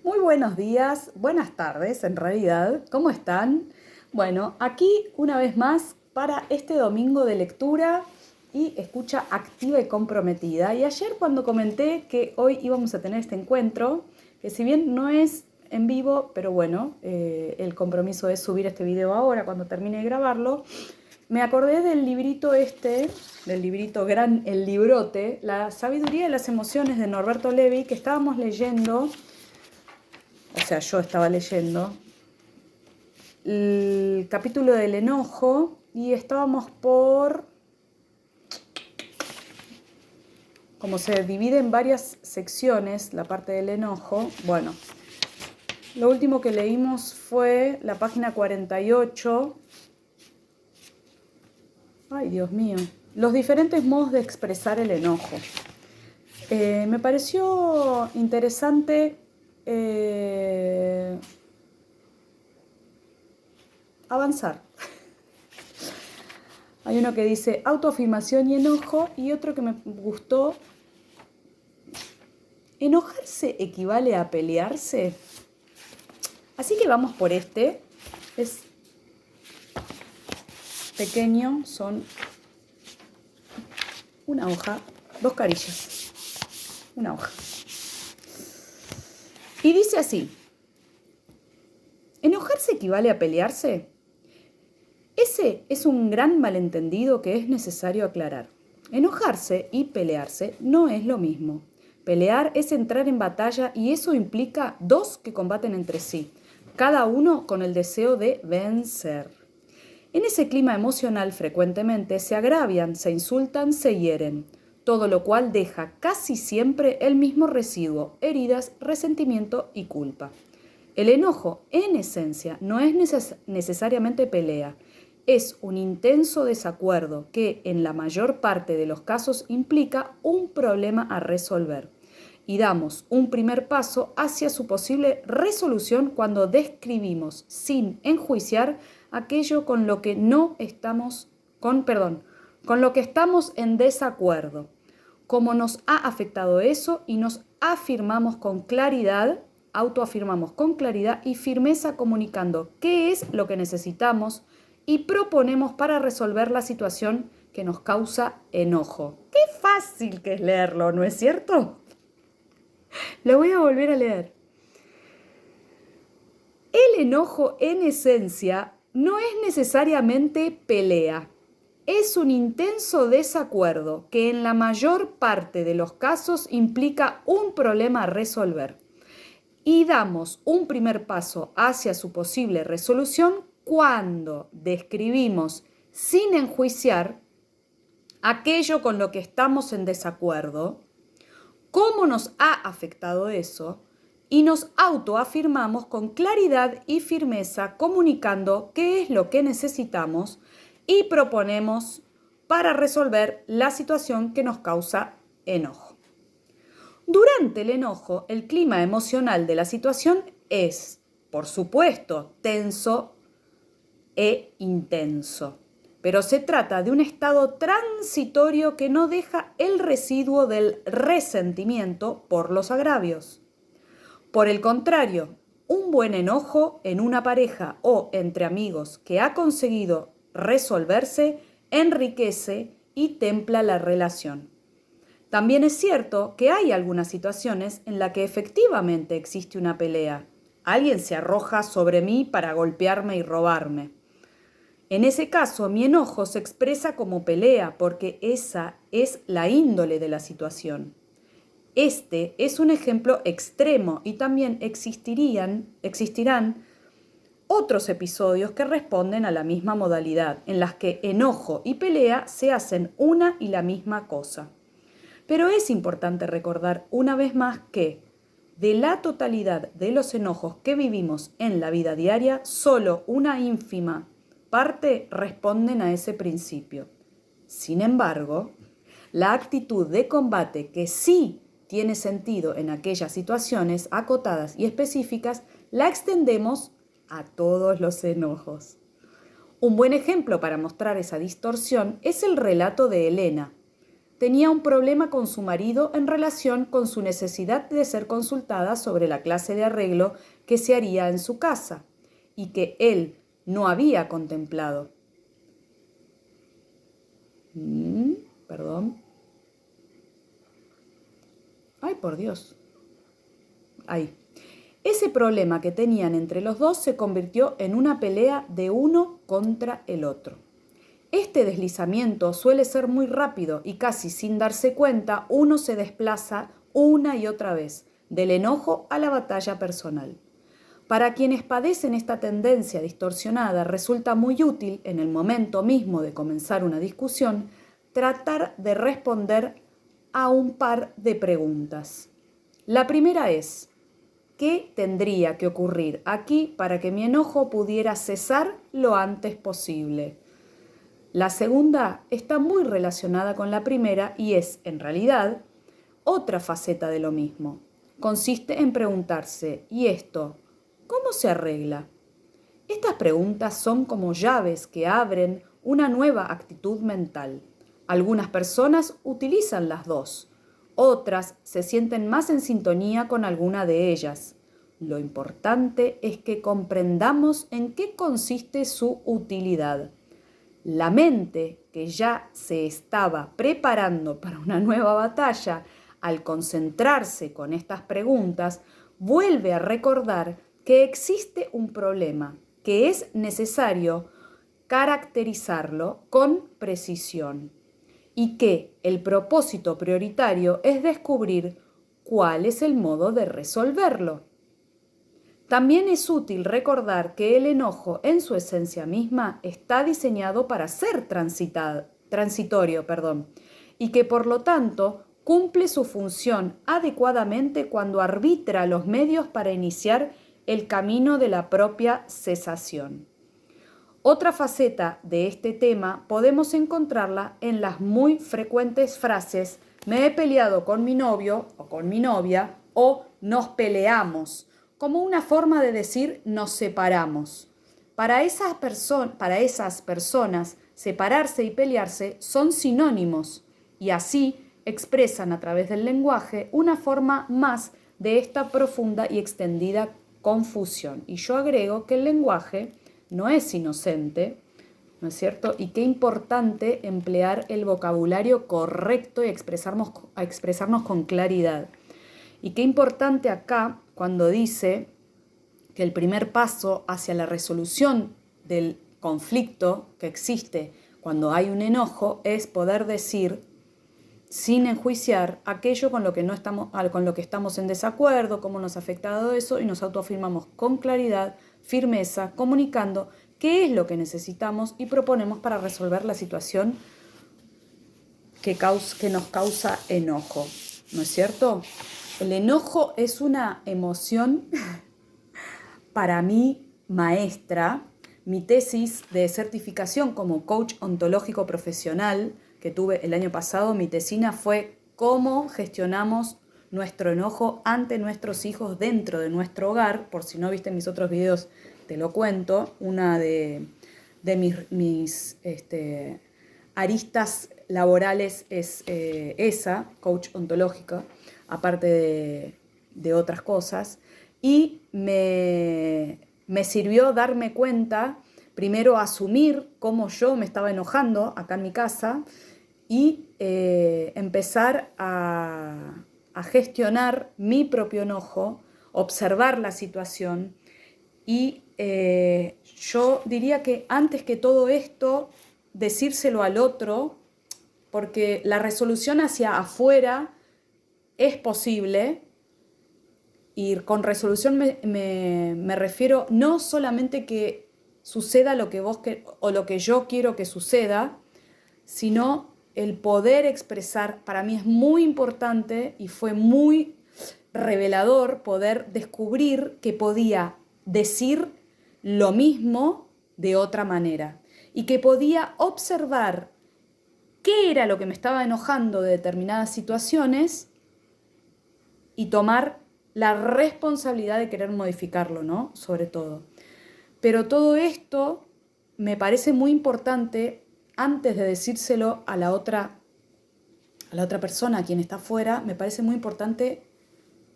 Muy buenos días, buenas tardes en realidad, ¿cómo están? Bueno, aquí una vez más para este domingo de lectura y escucha activa y comprometida. Y ayer cuando comenté que hoy íbamos a tener este encuentro, que si bien no es en vivo, pero bueno, el compromiso es subir este video ahora cuando termine de grabarlo, me acordé del librito del librito gran, el librote, La sabiduría de las emociones de Norberto Levi, que estábamos leyendo. O sea, yo estaba leyendo el capítulo del enojo y estábamos por, como se divide en varias secciones la parte del enojo, bueno, lo último que leímos fue la página 48. Ay, Dios mío. Los diferentes modos de expresar el enojo. Me pareció interesante avanzar. Hay uno que dice autoafirmación y enojo y otro que me gustó. ¿Enojarse equivale a pelearse? Así que vamos por este. Es pequeño, son una hoja, 2 carillas, una hoja. Y dice así: ¿enojarse equivale a pelearse? Ese es un gran malentendido que es necesario aclarar. Enojarse y pelearse no es lo mismo. Pelear es entrar en batalla y eso implica dos que combaten entre sí, cada uno con el deseo de vencer. En ese clima emocional frecuentemente se agravian, se insultan, se hieren, todo lo cual deja casi siempre el mismo residuo: heridas, resentimiento y culpa. El enojo, en esencia, no es necesariamente pelea. Es un intenso desacuerdo que, en la mayor parte de los casos, implica un problema a resolver. Y damos un primer paso hacia su posible resolución cuando describimos, sin enjuiciar, aquello con lo que no estamos, con lo que estamos en desacuerdo. Cómo nos ha afectado eso y nos afirmamos con claridad, autoafirmamos con claridad y firmeza, comunicando qué es lo que necesitamos y proponemos para resolver la situación que nos causa enojo. Qué fácil que es leerlo, ¿no es cierto? Lo voy a volver a leer. El enojo, en esencia, no es necesariamente pelea. Es un intenso desacuerdo que en la mayor parte de los casos implica un problema a resolver. Y damos un primer paso hacia su posible resolución cuando describimos, sin enjuiciar, aquello con lo que estamos en desacuerdo, cómo nos ha afectado eso, y nos autoafirmamos con claridad y firmeza, comunicando qué es lo que necesitamos y proponemos para resolver la situación que nos causa enojo. Durante el enojo, el clima emocional de la situación es, por supuesto, tenso e intenso, pero se trata de un estado transitorio que no deja el residuo del resentimiento por los agravios. Por el contrario, un buen enojo en una pareja o entre amigos que ha conseguido resolverse enriquece y templa la relación. También es cierto que hay algunas situaciones en las que efectivamente existe una pelea. Alguien se arroja sobre mí para golpearme y robarme. En ese caso, mi enojo se expresa como pelea porque esa es la índole de la situación. Este es un ejemplo extremo y también existirán otros episodios que responden a la misma modalidad, en las que enojo y pelea se hacen una y la misma cosa. Pero es importante recordar una vez más que, de la totalidad de los enojos que vivimos en la vida diaria, solo una ínfima parte responden a ese principio. Sin embargo, la actitud de combate que sí tiene sentido en aquellas situaciones acotadas y específicas, la extendemos a todos los enojos. Un buen ejemplo para mostrar esa distorsión es el relato de Elena. tenía un problema con su marido en relación con su necesidad de ser consultada sobre la clase de arreglo que se haría en su casa y que él no había contemplado. Perdón. Ay, por Dios. Ahí. Ese problema que tenían entre los dos se convirtió en una pelea de uno contra el otro. Este deslizamiento suele ser muy rápido y casi sin darse cuenta uno se desplaza una y otra vez, del enojo a la batalla personal. Para quienes padecen esta tendencia distorsionada, resulta muy útil, en el momento mismo de comenzar una discusión, tratar de responder a un par de preguntas. La primera es: ¿qué tendría que ocurrir aquí para que mi enojo pudiera cesar lo antes posible? La segunda está muy relacionada con la primera y es, en realidad, otra faceta de lo mismo. Consiste en preguntarse: ¿y esto cómo se arregla? Estas preguntas son como llaves que abren una nueva actitud mental. Algunas personas utilizan las dos, otras se sienten más en sintonía con alguna de ellas. Lo importante es que comprendamos en qué consiste su utilidad. La mente, que ya se estaba preparando para una nueva batalla, al concentrarse con estas preguntas, vuelve a recordar que existe un problema, que es necesario caracterizarlo con precisión y que el propósito prioritario es descubrir cuál es el modo de resolverlo. También es útil recordar que el enojo en su esencia misma está diseñado para ser transitorio, y que por lo tanto cumple su función adecuadamente cuando arbitra los medios para iniciar el camino de la propia cesación. Otra faceta de este tema podemos encontrarla en las muy frecuentes frases «me he peleado con mi novio o con mi novia» o «nos peleamos», como una forma de decir «nos separamos». Para esas personas, separarse y pelearse son sinónimos y así expresan a través del lenguaje una forma más de esta profunda y extendida confusión. Y yo agrego que el lenguaje no es inocente, ¿no es cierto? Y qué importante emplear el vocabulario correcto y expresarnos con claridad. Y qué importante acá cuando dice que el primer paso hacia la resolución del conflicto que existe cuando hay un enojo es poder decir, sin enjuiciar, aquello con lo que estamos en desacuerdo, cómo nos ha afectado eso, y nos autoafirmamos con claridad, firmeza, comunicando qué es lo que necesitamos y proponemos para resolver la situación que nos causa enojo, ¿no es cierto? El enojo es una emoción para mí maestra. Mi tesis de certificación como coach ontológico profesional que tuve el año pasado, mi tesina fue cómo gestionamos nuestro enojo ante nuestros hijos dentro de nuestro hogar. Por si no viste mis otros videos, te lo cuento. Una de mis aristas laborales es esa, coach ontológica, aparte de otras cosas. Y me sirvió darme cuenta, primero asumir cómo yo me estaba enojando acá en mi casa y empezar a gestionar mi propio enojo, observar la situación y yo diría que antes que todo esto, decírselo al otro, porque la resolución hacia afuera es posible. Y con resolución me refiero no solamente que suceda lo que o lo que yo quiero que suceda, sino el poder expresar. Para mí es muy importante y fue muy revelador poder descubrir que podía decir lo mismo de otra manera y que podía observar qué era lo que me estaba enojando de determinadas situaciones y tomar la responsabilidad de querer modificarlo, ¿no? Sobre todo. Pero todo esto me parece muy importante antes de decírselo a la otra a la otra persona, a quien está afuera, me parece muy importante,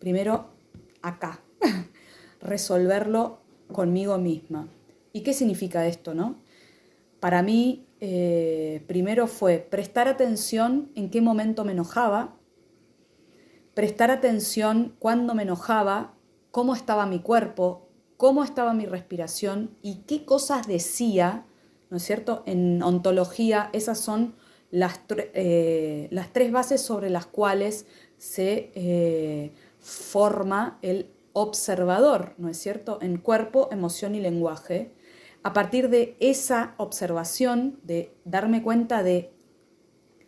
primero, acá, resolverlo conmigo misma. ¿Y qué significa esto, no? Para mí, primero fue prestar atención en qué momento me enojaba, prestar atención cuando me enojaba, cómo estaba mi cuerpo, cómo estaba mi respiración y qué cosas decía, ¿no es cierto? En ontología, esas son las tres bases sobre las cuales se forma el observador, ¿no es cierto? En cuerpo, emoción y lenguaje. A partir de esa observación, de darme cuenta de,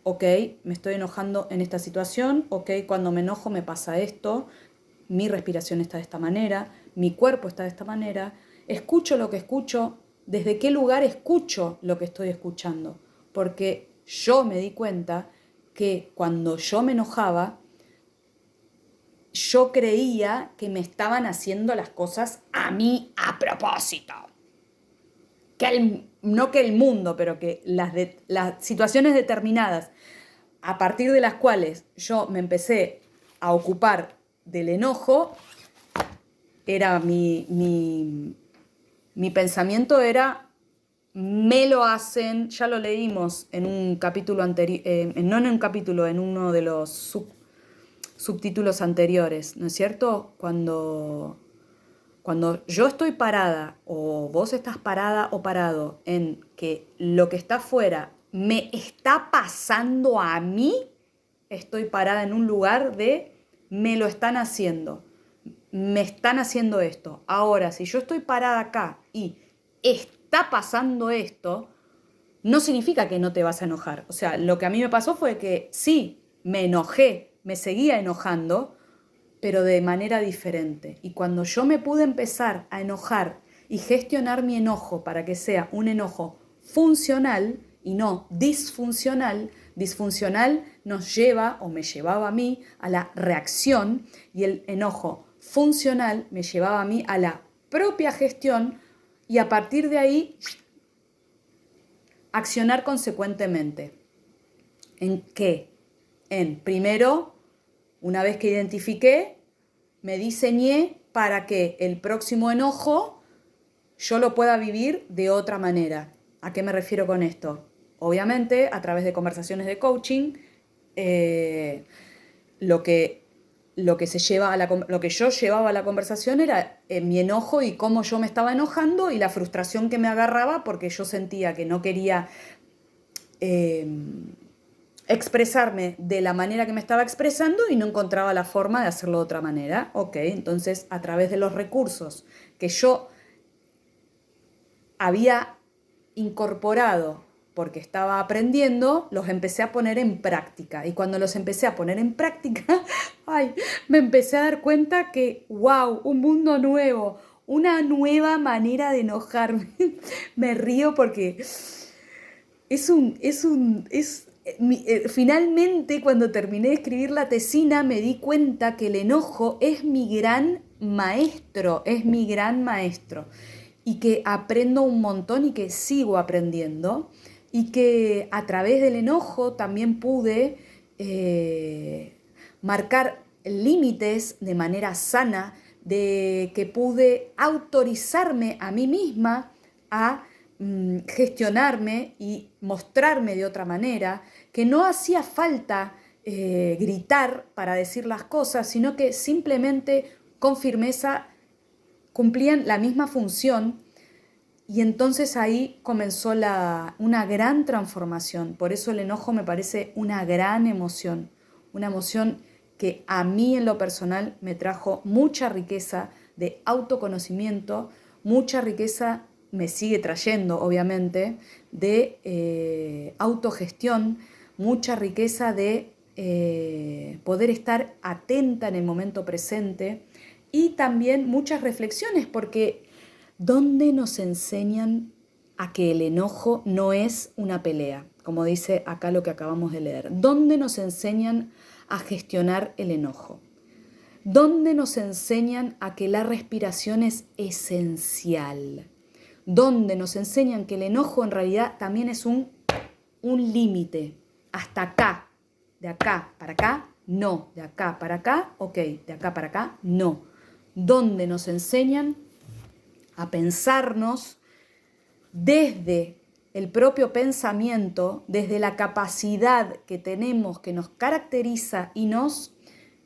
ok, me estoy enojando en esta situación, ok, cuando me enojo me pasa esto, mi respiración está de esta manera, mi cuerpo está de esta manera, escucho lo que escucho, desde qué lugar escucho lo que estoy escuchando, porque yo me di cuenta que cuando yo me enojaba, yo creía que me estaban haciendo las cosas a mí a propósito. No que el mundo, pero que las situaciones determinadas a partir de las cuales yo me empecé a ocupar del enojo, era mi pensamiento era, me lo hacen, ya lo leímos en un capítulo anterior, no en un capítulo, en uno de los subtítulos anteriores, ¿no es cierto? Cuando yo estoy parada o vos estás parada o parado en que lo que está afuera me está pasando a mí, estoy parada en un lugar de me lo están haciendo, me están haciendo esto. Ahora, si yo estoy parada acá y está pasando esto, no significa que no te vas a enojar. O sea, lo que a mí me pasó fue que sí, me enojé, me seguía enojando, pero de manera diferente. Y cuando yo me pude empezar a enojar y gestionar mi enojo para que sea un enojo funcional y no disfuncional, disfuncional nos lleva o me llevaba a mí a la reacción y el enojo funcional me llevaba a mí a la propia gestión y a partir de ahí accionar consecuentemente. ¿En qué? Primero, una vez que identifiqué, me diseñé para que el próximo enojo yo lo pueda vivir de otra manera. ¿A qué me refiero con esto? Obviamente, a través de conversaciones de coaching, lo que lo que yo llevaba a la conversación era mi enojo y cómo yo me estaba enojando y la frustración que me agarraba porque yo sentía que no quería expresarme de la manera que me estaba expresando y no encontraba la forma de hacerlo de otra manera. Ok, entonces a través de los recursos que yo había incorporado porque estaba aprendiendo, los empecé a poner en práctica. Y cuando los empecé a poner en práctica, ay, me empecé a dar cuenta que, wow, un mundo nuevo, una nueva manera de enojarme. Me río porque finalmente, cuando terminé de escribir la tesina, me di cuenta que el enojo es mi gran maestro, es mi gran maestro. Y que aprendo un montón y que sigo aprendiendo. Y que a través del enojo también pude marcar límites de manera sana, de que pude autorizarme a mí misma a gestionarme y mostrarme de otra manera, que no hacía falta gritar para decir las cosas, sino que simplemente con firmeza cumplían la misma función y entonces ahí comenzó una gran transformación. Por eso el enojo me parece una gran emoción, una emoción que a mí en lo personal me trajo mucha riqueza de autoconocimiento, mucha riqueza me sigue trayendo, obviamente, de autogestión, mucha riqueza de poder estar atenta en el momento presente y también muchas reflexiones, porque ¿dónde nos enseñan a que el enojo no es una pelea? Como dice acá lo que acabamos de leer. ¿Dónde nos enseñan a gestionar el enojo? ¿Dónde nos enseñan a que la respiración es esencial? ¿Dónde nos enseñan que el enojo en realidad también es un límite? Hasta acá. de acá para acá, no, de acá para acá, ok, de acá para acá, no. Donde nos enseñan a pensarnos desde el propio pensamiento, desde la capacidad que tenemos, que nos caracteriza y nos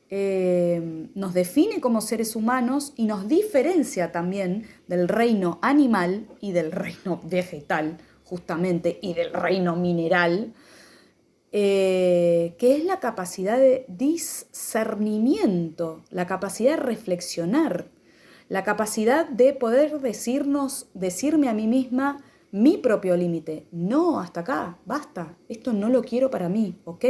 define como seres humanos y nos diferencia también del reino animal y del reino vegetal, justamente, y del reino mineral, que es la capacidad de discernimiento, la capacidad de reflexionar, la capacidad de poder decirme a mí misma mi propio límite. No, hasta acá, basta, esto no lo quiero para mí, ¿ok?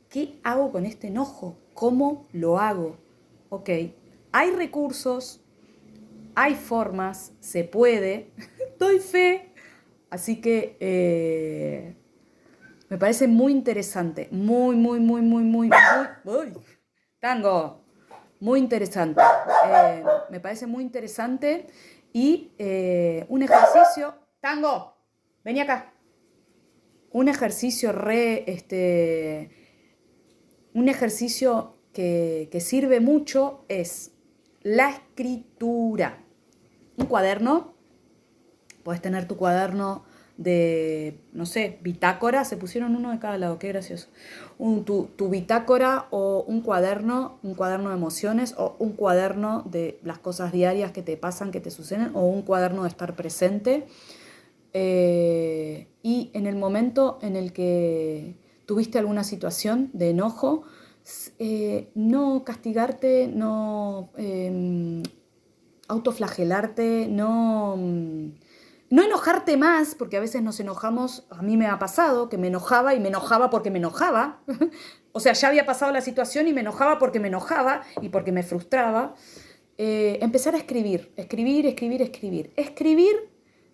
¿Qué hago con este enojo? ¿Cómo lo hago? Ok, hay recursos, hay formas, se puede, doy fe. Así que me parece muy interesante, muy, tango, muy interesante. Me parece muy interesante y un ejercicio, tango, vení acá, un ejercicio un ejercicio que sirve mucho es la escritura. Un cuaderno, puedes tener tu cuaderno de, no sé, bitácora, se pusieron uno de cada lado, qué gracioso. Tu bitácora o un cuaderno de emociones o un cuaderno de las cosas diarias que te pasan, que te suceden, o un cuaderno de estar presente. Y en el momento en el que tuviste alguna situación de enojo, no castigarte, no autoflagelarte, no enojarte más, porque a veces nos enojamos, a mí me ha pasado que me enojaba y me enojaba porque me enojaba. O sea, ya había pasado la situación y me enojaba porque me enojaba y porque me frustraba. Empezar a escribir. Escribir,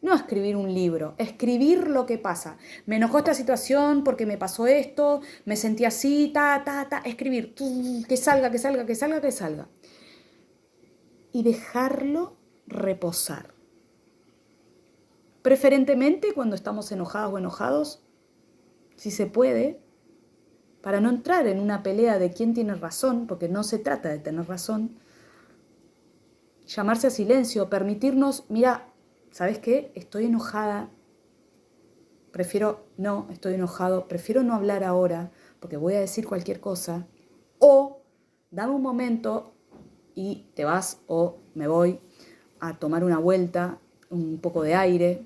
no escribir un libro, escribir lo que pasa. Me enojó esta situación porque me pasó esto, me sentí así, escribir, que salga, que salga, que salga, que salga. Y dejarlo reposar. Preferentemente cuando estamos enojados o enojados, si se puede, para no entrar en una pelea de quién tiene razón, porque no se trata de tener razón, llamarse a silencio, permitirnos, mira, ¿sabes qué? Estoy enojada, estoy enojado, prefiero no hablar ahora porque voy a decir cualquier cosa, o dame un momento y te vas o me voy a tomar una vuelta, un poco de aire.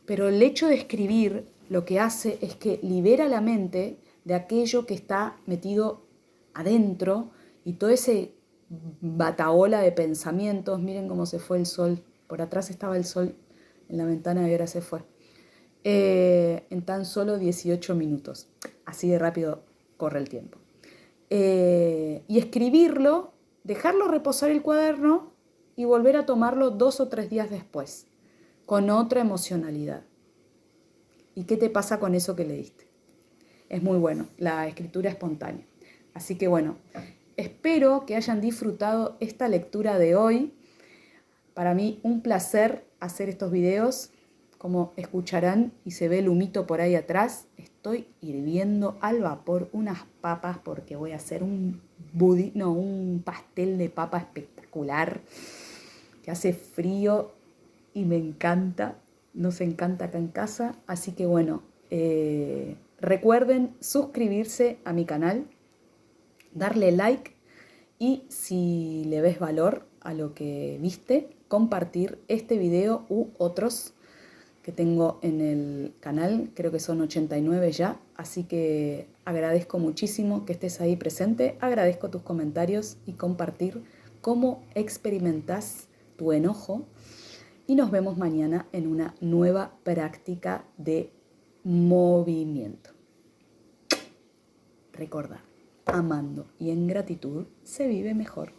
Pero el hecho de escribir lo que hace es que libera la mente de aquello que está metido adentro y todo ese batahola de pensamientos. Miren cómo se fue el sol, por atrás estaba el sol en la ventana y ahora se fue. En tan solo 18 minutos, así de rápido corre el tiempo. Y escribirlo, dejarlo reposar el cuaderno y volver a tomarlo 2 o 3 días después, con otra emocionalidad. ¿Y qué te pasa con eso que leíste? Es muy bueno, la escritura espontánea. Así que bueno, espero que hayan disfrutado esta lectura de hoy. Para mí un placer hacer estos videos. Como escucharán y se ve el humito por ahí atrás, estoy hirviendo al vapor unas papas porque voy a hacer un pastel de papa espectacular que hace frío y me encanta. Nos encanta acá en casa. Así que bueno, recuerden suscribirse a mi canal, darle like y si le ves valor a lo que viste, compartir este video u otros que tengo en el canal, creo que son 89 ya, así que agradezco muchísimo que estés ahí presente, agradezco tus comentarios y compartir cómo experimentas tu enojo y nos vemos mañana en una nueva práctica de movimiento. Recordad, amando y en gratitud se vive mejor.